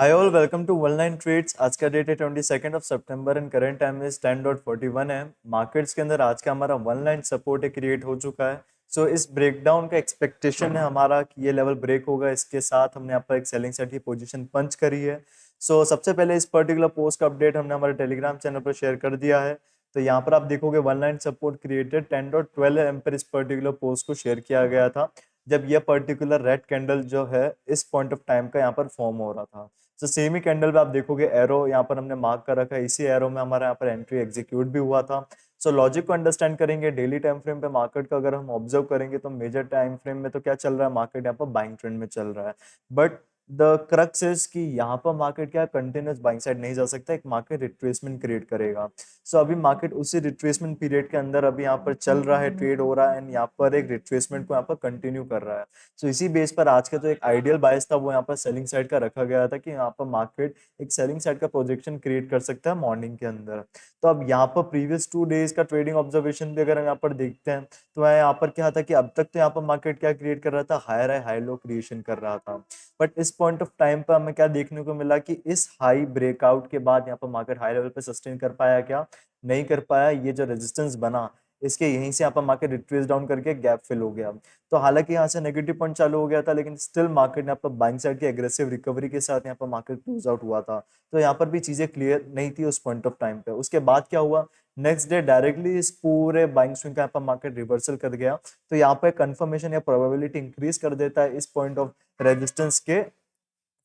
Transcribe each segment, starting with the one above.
Hi all, welcome to one line trades. आज का date है 22 सितंबर एंड करंट टाइम इज 10:41 है। मार्केट्स के अंदर आज का हमारा वन लाइन सपोर्ट क्रिएट हो चुका है। सो इस ब्रेकडाउन का एक्सपेक्टेशन है हमारा कि ये लेवल ब्रेक होगा। इसके साथ हमने यहाँ पर एक सेलिंग साइड की पोजीशन पंच करी है। सो सबसे पहले इस पर्टिकुलर पोस्ट का अपडेट हमने हमारे टेलीग्राम चैनल पर शेयर कर दिया है। तो यहाँ पर आप देखोगे one line support created 10.12 emperor इस पर्टिकुलर पोस्ट को शेयर किया गया था, जब यह पर्टिकुलर रेड कैंडल जो है इस पॉइंट ऑफ टाइम का यहाँ पर फॉर्म हो रहा था। तो सेम ही कैंडल पे आप देखोगे एरो यहाँ पर हमने मार्क कर रखा है। इसी एरो में हमारा यहाँ पर एंट्री एग्जीक्यूट भी हुआ था। सो लॉजिक को अंडरस्टैंड करेंगे। डेली टाइम फ्रेम पे मार्केट का अगर हम ऑब्जर्व करेंगे तो मेजर टाइम फ्रेम में तो क्या चल रहा है, मार्केट यहाँ पर बाइंग ट्रेंड में चल रहा है। बट द क्रक्स इज कि यहाँ पर मार्केट क्या कंटिन्यूस बाइंग साइड नहीं जा सकता, एक मार्केट रिट्रेसमेंट क्रिएट करेगा। सो अभी मार्केट उसी रिट्रेसमेंट पीरियड के अंदर अभी यहाँ पर चल रहा है, ट्रेड हो रहा है एंड यहाँ पर एक रिट्रेसमेंट को यहाँ पर कंटिन्यू कर रहा है। सो इसी बेस पर आज का जो एक आइडियल बायस था वो यहाँ पर सेलिंग साइड का रखा गया था कि यहाँ पर मार्केट एक सेलिंग साइड का प्रोजेक्शन क्रिएट कर सकता है मॉर्निंग के अंदर। तो अब यहाँ पर प्रीवियस 2 डेज का ट्रेडिंग ऑब्जर्वेशन भी अगर हम यहाँ पर देखते हैं तो यहाँ पर क्या था कि अब तक तो यहाँ पर मार्केट क्या क्रिएट कर रहा था, higher high high low creation कर रहा था। बट इस पॉइंट ऑफ टाइम पर हमें क्या देखने को मिला कि इस हाई ब्रेकआउट के बाद यहाँ पर मार्केट हाई लेवल पे सस्टेन कर पाया, क्या नहीं कर पाया। ये जो रेजिस्टेंस बना इसके यहीं से यहाँ पर मार्केट रिट्रेस डाउन करके गैप फिल हो गया। तो हालांकि यहाँ से नेगेटिव पॉइंट चालू हो गया था, लेकिन स्टिल मार्केट यहाँ पर बाइंग साइड की एग्रेसिव रिकवरी के साथ यहाँ पर मार्केट क्लोज आउट हुआ था। तो यहाँ पर भी चीजें क्लियर नहीं थी उस पॉइंट ऑफ टाइम पे। उसके बाद क्या हुआ, नेक्स्ट डे डायरेक्टली इस पूरे बाइंग स्विंग का यहाँ पर मार्केट रिवर्सल कर गया। तो यहाँ पर कंफर्मेशन या प्रोबेबिलिटी इंक्रीज कर देता है इस पॉइंट ऑफ रेजिस्टेंस के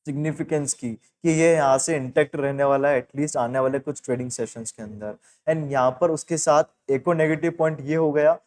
सिग्निफिकेंस की कि ये यहाँ से इंटेक्ट रहने वाला है एटलीस्ट आने वाले कुछ ट्रेडिंग सेशंस के अंदर। एंड यहाँ पर उसके साथ एक और नेगेटिव पॉइंट ये हो गया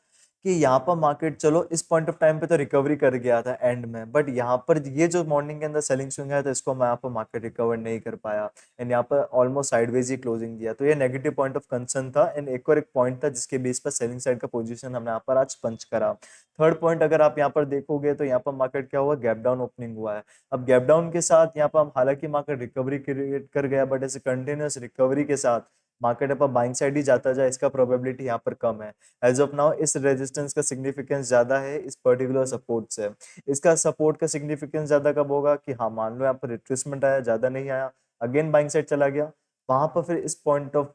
कि यहाँ पर मार्केट चलो इस पॉइंट ऑफ टाइम पे तो रिकवरी कर गया था एंड में, बट यहाँ पर ये जो मॉर्निंग के अंदर सेलिंग स्विंग है तो इसको मैं यहाँ पर मार्केट रिकवर नहीं कर पाया एंड यहाँ पर ऑलमोस्ट साइडवेज ही क्लोजिंग दिया। तो ये नेगेटिव पॉइंट ऑफ कंसर्न था एंड एक और एक पॉइंट था जिसके बेस पर सेलिंग साइड का पोजीशन हमने यहाँ पर आज पंच करा। थर्ड पॉइंट अगर आप यहाँ पर देखोगे तो यहाँ पर मार्केट क्या हुआ, गैप डाउन ओपनिंग हुआ है। अब गैप डाउन के साथ यहाँ पर हालांकि मार्केट रिकवरी क्रिएट कर गया, बट ऐसे कंटिन्यूस रिकवरी के साथ मार्केट पर बाइंग साइड ही जाता जाए इसका प्रोबेबिलिटी यहाँ पर कम है। एज ऑफ नाउ इस रेजिस्टेंस का सिग्निफिकेंस ज्यादा है इस पर्टिकुलर सपोर्ट से। इसका सपोर्ट का सिग्निफिकेंस ज्यादा कब होगा कि हाँ मान लो यहाँ पर रिट्रेसमेंट आया, ज्यादा नहीं आया, अगेन बाइंग साइड चला गया, वहां पर फिर इस पॉइंट ऑफ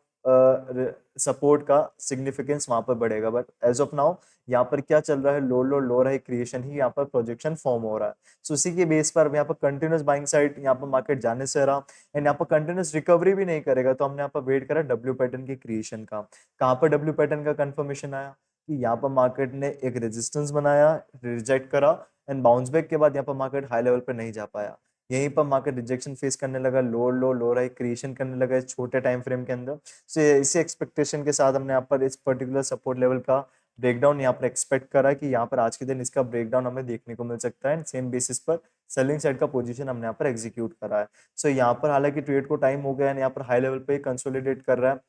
सपोर्ट का सिग्निफिकेंस वहां पर बढ़ेगा। बट एज ऑफ नाउ यहाँ पर क्या चल रहा है, लो लो लो रहा क्रिएशन ही यहाँ पर प्रोजेक्शन फॉर्म हो रहा है। सो उसी के बेस पर यहाँ पर कंटिन्यूस बाइंग साइड यहाँ पर मार्केट जाने से रहा एंड यहाँ पर कंटिन्यूस रिकवरी भी नहीं करेगा। तो हमने यहाँ पर वेट करा डब्ल्यू पैटर्न की क्रिएशन का। कहाँ पर डब्ल्यू पैटर्न का कंफर्मेशन आया कि यहाँ पर मार्केट ने एक रेजिस्टेंस बनाया, रिजेक्ट करा एंड बाउंस बैक के बाद यहाँ पर मार्केट हाई लेवल पर नहीं जा पाया। यहीं पर मार्केट रिजेक्शन फेस करने लगा, लो लो लो रहा क्रिएशन करने लगा इस छोटे टाइम फ्रेम के अंदर। सो इसी एक्सपेक्टेशन के साथ हमने यहाँ पर इस पर्टिकुलर सपोर्ट लेवल का ब्रेकडाउन यहाँ पर एक्सपेक्ट करा कि यहाँ पर आज के दिन इसका ब्रेकडाउन हमें देखने को मिल सकता है एंड सेम बेसिस पर सेलिंग साइड का पोजीशन हमने यहाँ पर एग्जीक्यूट करा है। सो यहाँ पर हालांकि ट्रेड को टाइम हो गया है, यहाँ पर हाई लेवल पे कंसोलिडेट कर रहा है।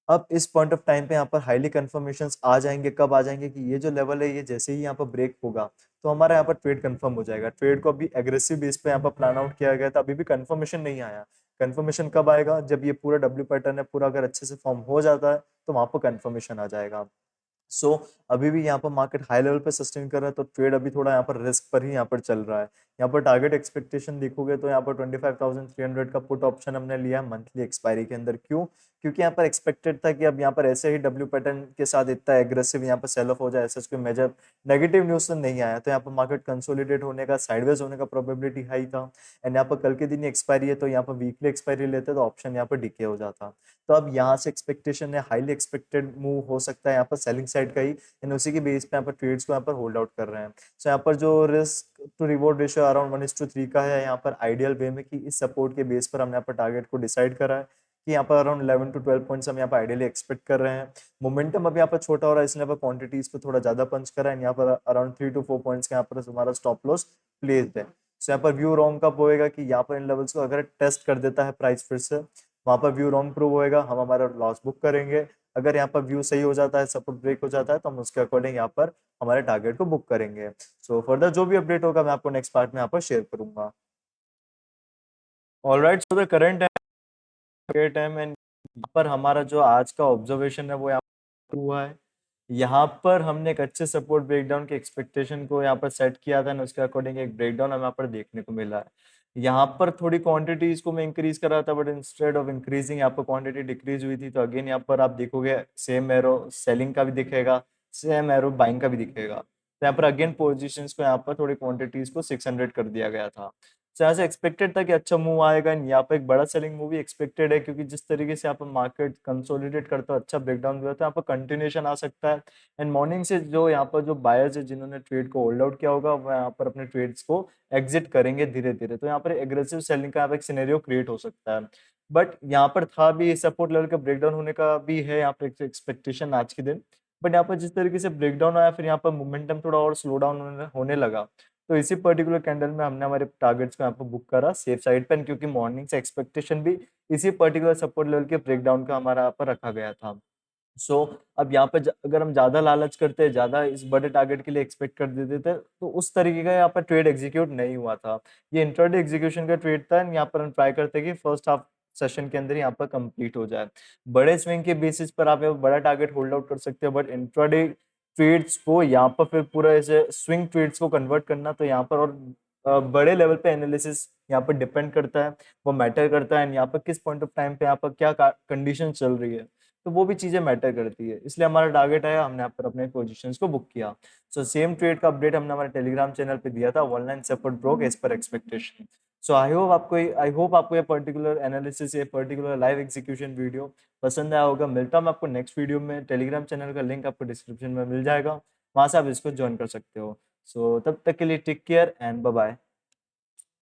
अब इस पॉइंट ऑफ टाइम पे यहाँ पर हाईली कंफर्मेशंस आ जाएंगे, कब आ जाएंगे कि ये जो लेवल है ये जैसे ही यहाँ पर ब्रेक होगा तो हमारा यहाँ पर ट्रेड कंफर्म हो जाएगा। ट्रेड को अभी एग्रेसिव बेस पे यहाँ पर प्लान आउट किया गया था, अभी भी कंफर्मेशन नहीं आया। कंफर्मेशन कब आएगा, जब ये पूरा डब्ल्यू पैटर्न है पूरा अगर अच्छे से फॉर्म हो जाता है तो वहां पर कंफर्मेशन आ जाएगा। सो अभी भी यहाँ पर मार्केट हाई लेवल पे सस्टेन कर रहा है तो ट्रेड अभी थोड़ा यहाँ पर रिस्क पर ही यहाँ पर चल रहा है। यहाँ पर टारगेट एक्सपेक्टेशन देखोगे तो यहाँ पर 25,300 का पुट ऑप्शन हमने लिया मंथली एक्सपायरी के अंदर। क्यों? क्योंकि यहाँ पर एक्सपेक्टेड था कि अब यहाँ पर ऐसे ही डब्ल्यू पैटर्न के साथ इतना एग्रेसिव यहाँ पर सेल ऑफ हो जाए, ऐसा कोई मेजर नेगेटिव न्यूज तो नहीं आया। तो यहाँ पर मार्केट कंसोलिडेट होने का, साइडवेज होने का प्रोबेबिलिटी हाई था एंड यहाँ पर कल के दिन एक्सपायरी है तो यहाँ पर वीकली एक्सपायरी लेते तो ऑप्शन यहाँ पर डिके हो जाता। तो अब यहाँ से एक्सपेक्टेशन है हाईली एक्सपेक्टेड मूव हो सकता है यहाँ पर सेलिंग साइड का ही एंड उसी के बेस पे यहाँ पर ट्रेड्स को यहाँ पर होल्ड आउट कर रहे हैं। सो यहाँ पर जो risk to reward ratio around 1:3 का है यहाँ पर आइडियल वे में कि इस सपोर्ट के बेस पर हमने यहाँ पर टारगेट को डिसाइड करा है कि यहाँ पर अराउंड 11 to 12 पॉइंट्स हम यहाँ पर आइडियली एक्सपेक्ट कर रहे हैं। मोमेंटम अब यहाँ पर छोटा हो रहा है इसलिए यहाँ पर क्वांटिटीज को थोड़ा ज्यादा पंच करा है। यहाँ पर अराउंड 3 to 4 पॉइंट्स का यहाँ पर हमारा स्टॉप लॉस प्लेस्ड है। सो यहाँ पर व्यू रॉन्ग कब होएगा कि यहाँ पर इन लेवल्स को अगर टेस्ट कर देता है प्राइस फिर से, वहां पर व्यू रॉन्ग प्रूव होएगा, हम हमारा लॉस बुक करेंगे। अगर यहाँ पर व्यू सही हो जाता है, सपोर्ट ब्रेक हो जाता है तो हम उसके अकॉर्डिंग यहाँ पर हमारे टारगेट को बुक करेंगे। सो फर्दर जो भी अपडेट होगा मैं आपको नेक्स्ट पार्ट में यहाँ पर शेयर करूंगा। Alright, so the current time and यहाँ पर हमारा जो आज का ऑब्जर्वेशन है वो यहाँ पर हुआ है। यहाँ पर हमने एक अच्छे सपोर्ट ब्रेकडाउन के एक्सपेक्टेशन को यहाँ पर सेट किया था ना, उसके अकॉर्डिंग एक ब्रेकडाउन हमें यहाँ पर देखने को मिला है। यहाँ पर थोड़ी क्वांटिटीज को मैं इंक्रीज कर रहा था, बट इंस्टेड ऑफ इंक्रीजिंग यहाँ पर क्वांटिटी डिक्रीज हुई थी। तो अगेन यहाँ पर आप देखोगे सेम एरो सेलिंग का भी दिखेगा, सेम एरो बाइंग का भी दिखेगा। तो यहाँ पर अगेन पोजीशंस को यहाँ पर थोड़ी क्वांटिटीज को 600 कर दिया गया था। तो यहाँ से एक्सपेक्टेड था कि अच्छा मूव आएगा, यहाँ पर एक बड़ा सेलिंग मूव भी एक्सपेक्टेड है, क्योंकि जिस तरीके से यहाँ पर मार्केट कंसोलिडेट करता है, अच्छा ब्रेकडाउन हुआ था, यहाँ पर कंटिन्यूएशन आ सकता है। एंड मॉर्निंग से जो यहाँ पर जो बायर्स है जिन्होंने ट्रेड को होल्ड आउट किया होगा, वो यहाँ पर अपने ट्रेड्स को एग्जिट करेंगे धीरे धीरे। तो यहाँ पर एग्रेसिव सेलिंग का यहाँ पे एक सिनेरियो क्रिएट हो सकता है। बट यहाँ पर था भी सपोर्ट लेवल का ब्रेकडाउन होने का भी है यहाँ पे एक्सपेक्टेशन आज के दिन। बट यहाँ पर जिस तरीके से ब्रेकडाउन आया, फिर यहाँ पर मोमेंटम थोड़ा और स्लो डाउन होने लगा। तो इसी पर्टिकुलर कैंडल में हमने हमारे टारगेट्स को यहाँ पर बुक करा सेफ साइड पे, क्योंकि मॉर्निंग से एक्सपेक्टेशन भी इसी पर्टिकुलर सपोर्ट लेवल के ब्रेकडाउन का हमारा यहाँ पर रखा गया था। सो अब यहाँ पे अगर हम ज्यादा लालच करते, ज्यादा इस बड़े टारगेट के लिए एक्सपेक्ट कर देते थे, तो उस तरीके का यहाँ पर ट्रेड एग्जीक्यूट नहीं हुआ था। ये इंट्राडे एग्जीक्यूशन का ट्रेड था, यहाँ पर हम ट्राई करते कि फर्स्ट हाफ सेशन के अंदर यहाँ पर कंप्लीट हो जाए। बड़े स्विंग के बेसिस पर आप बड़ा टारगेट होल्ड आउट कर सकते हो, बट इंट्राडे ट्रेड्स को यहाँ पर फिर पूरा ऐसे स्विंग ट्रेड्स को कन्वर्ट करना, तो यहाँ पर और बड़े लेवल पे एनालिसिस यहाँ पर डिपेंड करता है, वो मैटर करता है। यहाँ पर किस पॉइंट ऑफ टाइम पे यहाँ पर क्या कंडीशन चल रही है, तो वो भी चीजें मैटर करती है। इसलिए हमारा टारगेट आया, हमने यहाँ पर अपने पोजीशंस को बुक किया। सो सेम ट्रेड का अपडेट हमने हमारे टेलीग्राम चैनल पे दिया था, online support broke as per expectation. So I hope आपको ये पर्टिकुलर एनालिसिस, ये पर्टिकुलर लाइव एग्जीक्यूशन वीडियो पसंद आया होगा। मिलता हूँ मैं आपको नेक्स्ट वीडियो में। टेलीग्राम चैनल का लिंक आपको डिस्क्रिप्शन में मिल जाएगा, वहां से आप इसको ज्वाइन कर सकते हो। सो तब तक के लिए take care and bye bye.